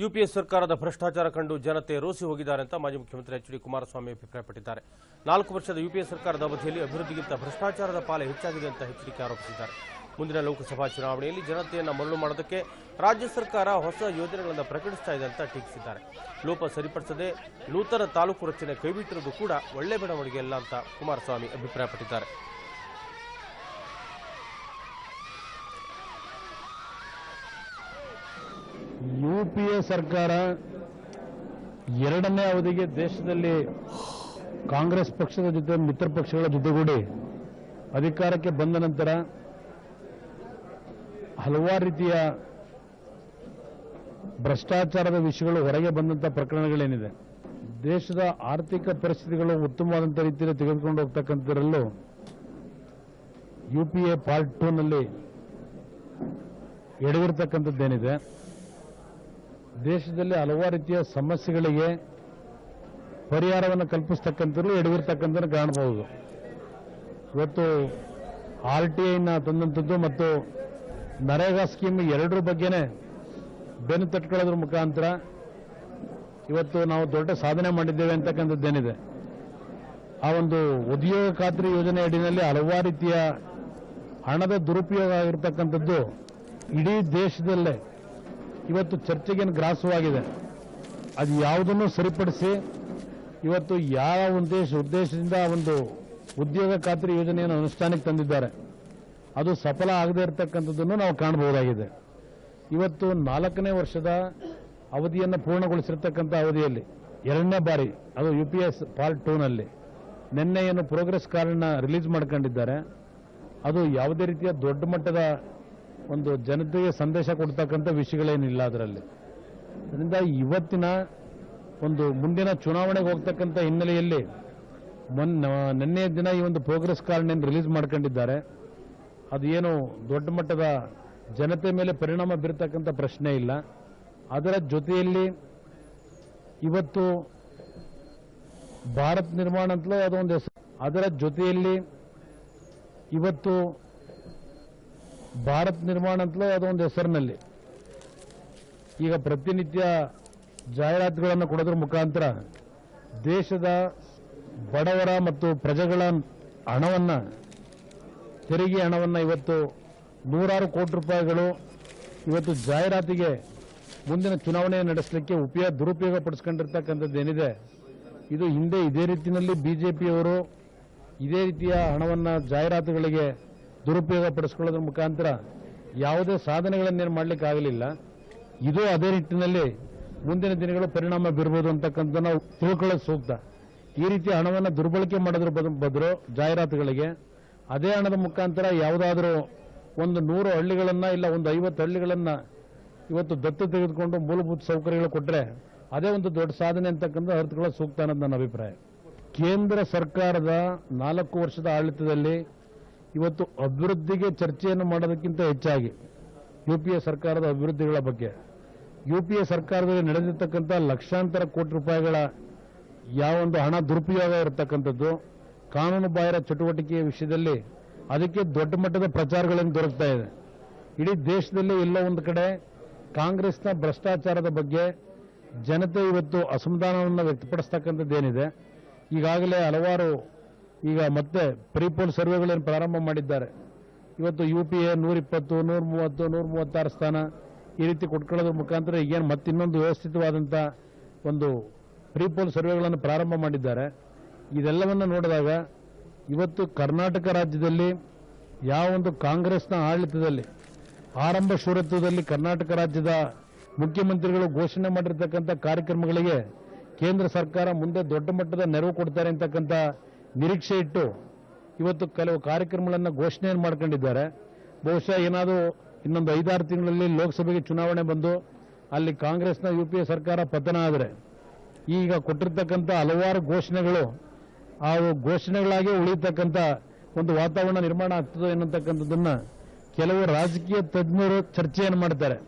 UPA ಸರ್ಕಾರದ ಭ್ರಷ್ಟಾಚಾರ ಕಂಡು ಜನತೆ ರೋಸಿ ಹೋಗಿದ್ದಾರೆ ಅಂತ ಮಾಜಿ ಮುಖ್ಯಮಂತ್ರಿ ಎಚ್ ಡಿ ಕುಮಾರಸ್ವಾಮಿ ಅಭಿಪ್ರಾಯಪಟ್ಟಿದ್ದಾರೆ. 4 ವರ್ಷದ ಯುಪಿಎ ಸರ್ಕಾರದ ಅವಧಿಯಲ್ಲಿ ಅಭಿವೃದ್ಧಿಗಿಂತ ಭ್ರಷ್ಟಾಚಾರದ ಪಾಲೆ ಹೆಚ್ಚಾಗಿದೆ ಅಂತ ಎಚ್ಡಿಕೆ ಆರೋಪಿಸಿದ್ದಾರೆ. ಮುಂದಿನ ಲೋಕಸಭಾ ಚುನಾವಣೆಯಲ್ಲಿ ಜನತೆಯನ್ನು ಮರಳು ಮಾಡೋದಕ್ಕೆ ರಾಜ್ಯ ಸರ್ಕಾರ ಹೊಸ ಯೋಜನೆಗಳನ್ನು ಪ್ರಕಟಿಸ್ತಾ ಇದೆ ಅಂತ ಟೀಕಿಸಿದ್ದಾರೆ. ಲೋಪ ಸರಿಪಡಿಸದೆ ನೂತನ ತಾಲೂಕು ರಚನೆ ಕೈಬಿಟ್ಟಿರುವುದು ಕೂಡ ಒಳ್ಳೆ ಬೆಳವಣಿಗೆ ಅಲ್ಲ ಅಂತ ಕುಮಾರಸ್ವಾಮಿ ಅಭಿಪ್ರಾಯಪಟ್ಟಿದ್ದಾರೆ. ಯುಪಿಎ ಸರ್ಕಾರ ಎರಡನೇ ಅವಧಿಗೆ ದೇಶದಲ್ಲಿ ಕಾಂಗ್ರೆಸ್ ಪಕ್ಷದ ಜೊತೆ ಮಿತ್ರ ಪಕ್ಷಗಳ ಜೊತೆಗೂಡಿ ಅಧಿಕಾರಕ್ಕೆ ಬಂದ ನಂತರ ಹಲವಾರು ರೀತಿಯ ಭ್ರಷ್ಟಾಚಾರದ ವಿಷಯಗಳು ಹೊರಗೆ ಬಂದಂತಹ ಪ್ರಕರಣಗಳೇನಿದೆ, ದೇಶದ ಆರ್ಥಿಕ ಪರಿಸ್ಥಿತಿಗಳು ಉತ್ತಮವಾದಂಥ ರೀತಿಯಲ್ಲಿ ತೆಗೆದುಕೊಂಡು ಹೋಗ್ತಕ್ಕಂಥದ್ರಲ್ಲೂ ಯುಪಿಎ ಪಾರ್ಟ್ 2ನಲ್ಲಿ ಎಡವಿರ್ತಕ್ಕಂಥದ್ದೇನಿದೆ, ದೇಶದಲ್ಲಿ ಹಲವಾರು ರೀತಿಯ ಸಮಸ್ಯೆಗಳಿಗೆ ಪರಿಹಾರವನ್ನು ಕಲ್ಪಿಸ್ತಕ್ಕಂಥದ್ದು ಎಡವಿರ್ತಕ್ಕಂಥದ್ದು ಕಾಣಬಹುದು. ಇವತ್ತು RTIನ ತಂದಂಥದ್ದು ಮತ್ತು ನರೇಗಾ ಸ್ಕೀಮ್ ಎರಡರ ಬಗ್ಗೆನೇ ಬೆನ್ನು ತಟ್ಕೊಳ್ಳೋದ್ರ ಮುಖಾಂತರ ಇವತ್ತು ನಾವು ದೊಡ್ಡ ಸಾಧನೆ ಮಾಡಿದ್ದೇವೆ ಅಂತಕ್ಕಂಥದ್ದೇನಿದೆ. ಆ ಒಂದು ಉದ್ಯೋಗ ಖಾತ್ರಿ ಯೋಜನೆ ಅಡಿಯಲ್ಲಿ ಹಲವಾರು ರೀತಿಯ ಹಣದ ದುರುಪಯೋಗ ಆಗಿರ್ತಕ್ಕಂಥದ್ದು ಇಡೀ ದೇಶದಲ್ಲೇ ಇವತ್ತು ಚರ್ಚೆಗೆ ಗ್ರಾಸವಾಗಿದೆ. ಅದು ಯಾವುದನ್ನು ಸರಿಪಡಿಸಿ ಇವತ್ತು ಯಾವ ಉದ್ದೇಶದಿಂದ ಒಂದು ಉದ್ಯೋಗ ಖಾತ್ರಿ ಯೋಜನೆಯನ್ನು ಅನುಷ್ಠಾನಕ್ಕೆ ತಂದಿದ್ದಾರೆ, ಅದು ಸಫಲ ಆಗದೇ ಇರತಕ್ಕಂಥದ್ದನ್ನು ನಾವು ಕಾಣಬಹುದಾಗಿದೆ. ಇವತ್ತು 4ನೇ ವರ್ಷದ ಅವಧಿಯನ್ನು ಪೂರ್ಣಗೊಳಿಸಿರ್ತಕ್ಕಂಥ ಅವಧಿಯಲ್ಲಿ ಎರಡನೇ ಬಾರಿ ಅದು ಯುಪಿಎಸ್ ಪಾರ್ಟ್ 2ನಲ್ಲಿ ನಿನ್ನೆ ಏನು ಪ್ರೋಗ್ರೆಸ್ ಕಾರ್ಡ್ನ ರಿಲೀಸ್ ಮಾಡ್ಕೊಂಡಿದ್ದಾರೆ, ಅದು ಯಾವುದೇ ರೀತಿಯ ದೊಡ್ಡ ಮಟ್ಟದ ಒಂದು ಜನತೆಗೆ ಸಂದೇಶ ಕೊಡ್ತಕ್ಕಂಥ ವಿಷಯಗಳೇನಿಲ್ಲ ಅದರಲ್ಲಿ. ಅದರಿಂದ ಇವತ್ತಿನ ಒಂದು ಮುಂದಿನ ಚುನಾವಣೆಗೆ ಹೋಗ್ತಕ್ಕಂಥ ಹಿನ್ನೆಲೆಯಲ್ಲಿ ನಿನ್ನೆಯ ದಿನ ಈ ಒಂದು ಪ್ರೋಗ್ರೆಸ್ ಕಾರ್ಡ್ನ ರಿಲೀಸ್ ಮಾಡ್ಕೊಂಡಿದ್ದಾರೆ. ಅದು ಏನು ದೊಡ್ಡ ಮಟ್ಟದ ಜನತೆ ಮೇಲೆ ಪರಿಣಾಮ ಬೀರತಕ್ಕಂಥ ಪ್ರಶ್ನೆ ಇಲ್ಲ. ಅದರ ಜೊತೆಯಲ್ಲಿ ಇವತ್ತು ಭಾರತ್ ನಿರ್ಮಾಣ ಅಂತಲೂ ಅದೊಂದು ಹೆಸರು, ಅದರ ಜೊತೆಯಲ್ಲಿ ಇವತ್ತು ಭಾರತ್ ನಿರ್ಮಾಣ ಅಂತಲೂ ಅದೊಂದು ಹೆಸರಿನಲ್ಲಿ ಈಗ ಪ್ರತಿನಿತ್ಯ ಜಾಹೀರಾತುಗಳನ್ನು ಕೊಡೋದ್ರ ಮುಖಾಂತರ ದೇಶದ ಬಡವರ ಮತ್ತು ಪ್ರಜೆಗಳ ಹಣವನ್ನು, ತೆರಿಗೆ ಹಣವನ್ನು ಇವತ್ತು ನೂರಾರು ಕೋಟಿ ರೂಪಾಯಿಗಳು ಇವತ್ತು ಜಾಹೀರಾತಿಗೆ ಮುಂದಿನ ಚುನಾವಣೆ ನಡೆಸಲಿಕ್ಕೆ ದುರುಪಯೋಗ ಪಡಿಸ್ಕೊಂಡಿರ್ತಕ್ಕಂಥದ್ದೇನಿದೆ, ಇದು ಹಿಂದೆ ಇದೇ ರೀತಿಯಲ್ಲಿ ಬಿಜೆಪಿಯವರು ಇದೇ ರೀತಿಯ ಹಣವನ್ನು ಜಾಹೀರಾತುಗಳಿಗೆ ದುರುಪಯೋಗ ಪಡಿಸ್ಕೊಳ್ಳೋದ್ರ ಮುಖಾಂತರ ಯಾವುದೇ ಸಾಧನೆಗಳನ್ನೇನು ಮಾಡಲಿಕ್ಕೆ ಆಗಲಿಲ್ಲ. ಇದು ಅದೇ ನಿಟ್ಟಿನಲ್ಲಿ ಮುಂದಿನ ದಿನಗಳು ಪರಿಣಾಮ ಬೀರಬಹುದು ಅಂತಕ್ಕಂಥ ನಾವು ತಿಳ್ಕೊಳ್ಳೋದು ಸೂಕ್ತ. ಈ ರೀತಿಯ ಹಣವನ್ನು ದುರ್ಬಳಕೆ ಮಾಡೋದ್ರ ಬದಲು ಜಾಹೀರಾತುಗಳಿಗೆ ಅದೇ ಹಣದ ಮುಖಾಂತರ ಯಾವುದಾದ್ರೂ ಒಂದು 100 ಹಳ್ಳಿಗಳನ್ನು ಇಲ್ಲ ಒಂದು 50 ಹಳ್ಳಿಗಳನ್ನು ಇವತ್ತು ದತ್ತು ತೆಗೆದುಕೊಂಡು ಮೂಲಭೂತ ಸೌಕರ್ಯಗಳು ಕೊಟ್ಟರೆ ಅದೇ ಒಂದು ದೊಡ್ಡ ಸಾಧನೆ ಅಂತಕ್ಕಂಥ ಅರ್ಥಕೊಳ್ಳೋದು ಸೂಕ್ತ ಅನ್ನೋದು ನನ್ನ ಅಭಿಪ್ರಾಯ. ಕೇಂದ್ರ ಸರ್ಕಾರದ 4 ವರ್ಷದ ಆಡಳಿತದಲ್ಲಿ ಇವತ್ತು ಅಭಿವೃದ್ಧಿಗೆ ಚರ್ಚೆಯನ್ನು ಮಾಡೋದಕ್ಕಿಂತ ಹೆಚ್ಚಾಗಿ ಯುಪಿಎ ಸರ್ಕಾರದ ಅಭಿವೃದ್ಧಿಗಳ ಬಗ್ಗೆ, ಯುಪಿಎ ಸರ್ಕಾರದಲ್ಲಿ ನಡೆದಿರ್ತಕ್ಕಂಥ ಲಕ್ಷಾಂತರ ಕೋಟಿ ರೂಪಾಯಿಗಳ ಯಾವೊಂದು ಹಣ ದುರುಪಯೋಗ ಇರತಕ್ಕಂಥದ್ದು, ಕಾನೂನು ಬಾಹಿರ ಚಟುವಟಿಕೆಯ ವಿಷಯದಲ್ಲಿ ಅದಕ್ಕೆ ದೊಡ್ಡ ಮಟ್ಟದ ಪ್ರಚಾರಗಳನ್ನು ದೊರಕ್ತಾ ಇದೆ. ಇಡೀ ದೇಶದಲ್ಲಿ ಎಲ್ಲೋ ಒಂದು ಕಡೆ ಕಾಂಗ್ರೆಸ್ನ ಭ್ರಷ್ಟಾಚಾರದ ಬಗ್ಗೆ ಜನತೆ ಇವತ್ತು ಅಸಮಾಧಾನವನ್ನು ವ್ಯಕ್ತಪಡಿಸ್ತಕ್ಕಂಥದ್ದೇನಿದೆ. ಈಗಾಗಲೇ ಹಲವಾರು ಈಗ ಮತ್ತೆ ಪ್ರೀಪೋಲ್ ಸರ್ವೆಗಳನ್ನು ಪ್ರಾರಂಭ ಮಾಡಿದ್ದಾರೆ. ಇವತ್ತು ಯುಪಿಎ 120, 130, 136 ಸ್ಥಾನ ಈ ರೀತಿ ಕೊಟ್ಕೊಳ್ಳೋದ್ರ ಮುಖಾಂತರ ಈಗೇನು ಮತ್ತಿನ್ನೊಂದು ವ್ಯವಸ್ಥಿತವಾದಂಥ ಒಂದು ಪ್ರೀಪೋಲ್ ಸರ್ವೆಗಳನ್ನು ಪ್ರಾರಂಭ ಮಾಡಿದ್ದಾರೆ. ಇದೆಲ್ಲವನ್ನು ನೋಡಿದಾಗ ಇವತ್ತು ಕರ್ನಾಟಕ ರಾಜ್ಯದಲ್ಲಿ ಯಾವ ಒಂದು ಕಾಂಗ್ರೆಸ್ನ ಆಡಳಿತದಲ್ಲಿ ಆರಂಭ ಶೂರತ್ವದಲ್ಲಿ ಕರ್ನಾಟಕ ರಾಜ್ಯದ ಮುಖ್ಯಮಂತ್ರಿಗಳು ಘೋಷಣೆ ಮಾಡಿರ್ತಕ್ಕಂಥ ಕಾರ್ಯಕ್ರಮಗಳಿಗೆ ಕೇಂದ್ರ ಸರ್ಕಾರ ಮುಂದೆ ದೊಡ್ಡ ಮಟ್ಟದ ನೆರವು ಕೊಡ್ತಾರೆ ಅಂತಕ್ಕಂಥ ನಿರೀಕ್ಷೆ ಇಟ್ಟು ಇವತ್ತು ಕೆಲವು ಕಾರ್ಯಕ್ರಮಗಳನ್ನು ಘೋಷಣೆಯನ್ನು ಮಾಡ್ಕೊಂಡಿದ್ದಾರೆ. ಬಹುಶಃ ಏನಾದರೂ ಇನ್ನೊಂದು 5-6 ತಿಂಗಳಲ್ಲಿ ಲೋಕಸಭೆಗೆ ಚುನಾವಣೆ ಬಂದು ಅಲ್ಲಿ ಕಾಂಗ್ರೆಸ್ನ ಯುಪಿಎ ಸರ್ಕಾರ ಪತನ ಆದರೆ ಈಗ ಕೊಟ್ಟಿರ್ತಕ್ಕಂಥ ಹಲವಾರು ಘೋಷಣೆಗಳು ಆ ಘೋಷಣೆಗಳಾಗಿ ಉಳಿಯತಕ್ಕಂಥ ಒಂದು ವಾತಾವರಣ ನಿರ್ಮಾಣ ಆಗ್ತದೆ ಎನ್ನುವಂತಕ್ಕಂಥದ್ದನ್ನು ಕೆಲವು ರಾಜಕೀಯ ತಜ್ಞರು ಚರ್ಚೆಯನ್ನು ಮಾಡ್ತಾರೆ.